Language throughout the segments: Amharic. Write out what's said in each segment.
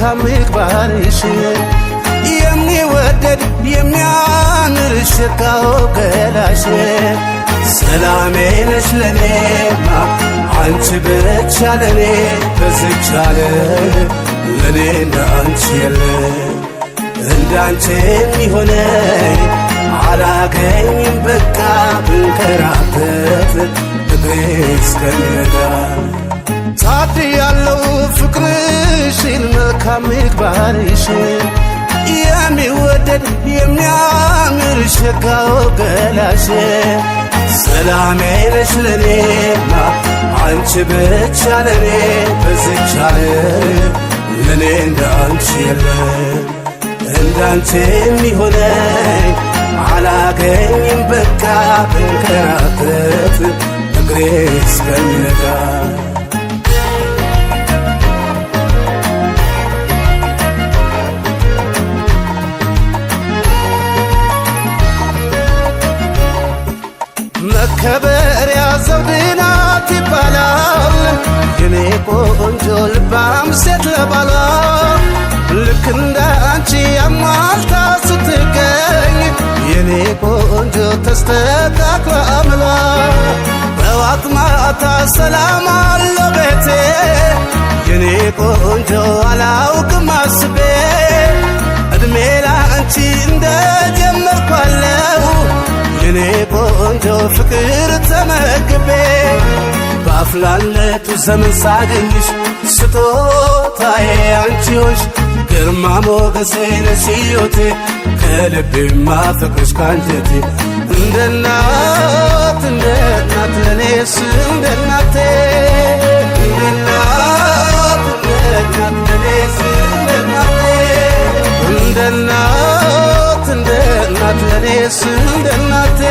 መልካም ምግባርሽ የሚወደድ የሚያምር ሽታው ገላሽ ሰላሜ ነሽ ለኔማ አንቺ ብቻ ለኔ በዝች ዓለም ለኔ እንዳንቺ የለ እንዳንቺ የሚሆነኝ አላገኝም በቃ ብንከራተት እግሬ እስከሚነጋ ታድያለሁ ፍቅርሽን መልካም ምግባርሽን የሚወደድ የሚያምር ሽታው ገላሽ ሰላሜ ነሽ ለኔማ አንቺ ብቻ ለኔ በዝች ዓለም ለኔ እንዳንቺ የለ እንዳንቺ የሚሆነኝ አላገኝም በቃ ብንከራተት እግሬ እስከሚነጋ መከበሪያ ዘውድ ናት ይባላል የኔ ቆንጆ ልባም ሴት ለባሏ ልክ እንደ አንቺ አሟልታ ስትገኝ የኔ ቆንጆ ተስተካክላ አምሏ በዋት ማታ ሰላም አለው ቤቴ የኔ ቆንጆ አላውቅም አስቤ እድሜ ላንቺ እንደጀመርኳለው የኔ ቆንጆ ፍቅር ተመግቤ በአፍላለቱ ዘመን ሳገኝሽ ስጦታዬ አንቺ ሆንሽ ግርማ ሞገሴ ነሽ ሕይወቴ ከልቤ ማፈቅርሽ ካንጀቴ እንደ እናት ለኔስ እንደ እናቴ እንደ እናት ለኔስ እንደ እናቴ እንደ እናት ለኔስ እንደ እናቴ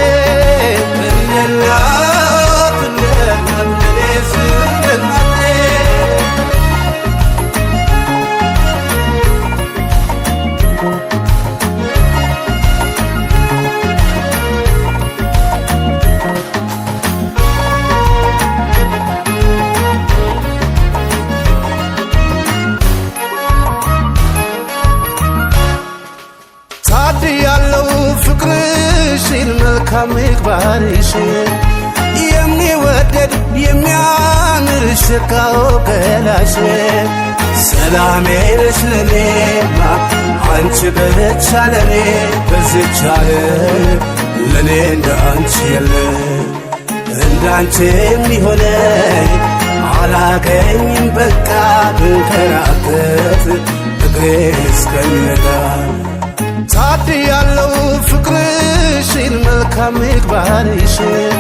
እንደ እናት ለኔስ እንደ እናቴ ታድያለሁ ፍቅርሽን መልካም ምግባርሽን የሚወደድ የሚያምር ሽታው ገላሽ ሰላሜ ነሽ ለኔማ አንቺ ብቻ ለኔ በዝች ዓለም ለኔ እንዳንቺ የለ እንዳንቺ የሚሆነኝ አላገኝም በቃ ብንከራተት እግሬ እስከሚነጋ ታድያለሁ ፍቅርሽን መልካም ምግባርሽን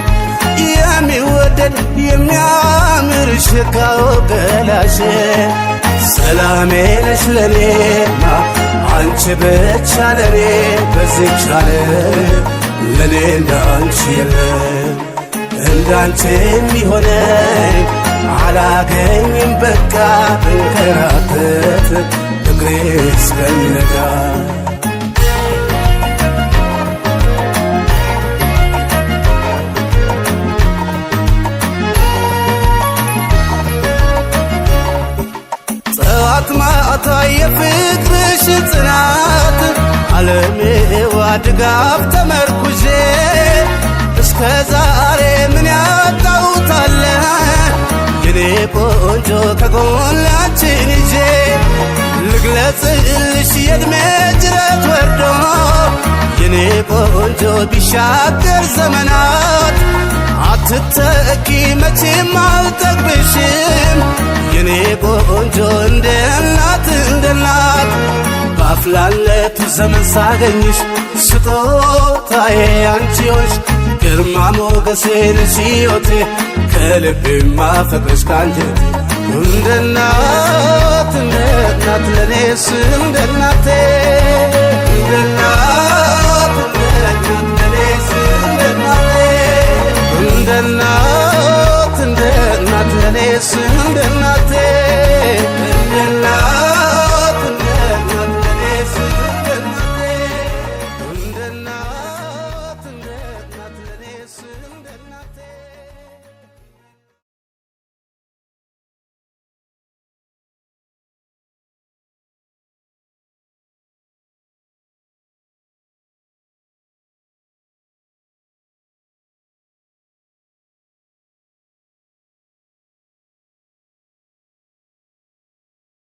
የሚወደድ የሚያምር ሽታው ገላሽ ሰላሜ ነሽ ለኔማ አንቺ ብቻ ለኔ በዝች ዓለም ለኔ እንዳንቺ የለ እንዳንቺ የሚሆነኝ አላገኝም በቃ ብንከራተት እግሬ እስከሚነጋ ማታ የፍቅርሽ ጽናት ዓለሜዋ ድጋፍ ተመርኩዤ እስከ ዛሬ ምን ያጣውታለ የኔ ቆንጆ ከጎናችን ይዤ ልግለጽልሽ የዕድሜ ጅረት ወርዶ የኔ ቆንጆ ቢሻገር ዘመናት አትተኪ መቼም አልጠግብሽም የኔ ቆንጆ እንደ እናት በአፍላለቱ ዘመን ሳገኝሽ ስጦታዬ አንቺ ሆንሽ ግርማ ሞገሴ ነሽ ሕይወቴ ከልቤ ማፈቅርሽ ካንጀቴ እንደ እናት ለኔስ እንደ እናቴ እንደ እናት ለኔስ እንደ እናቴ እንደ እናት ለኔስ እንደ እናቴ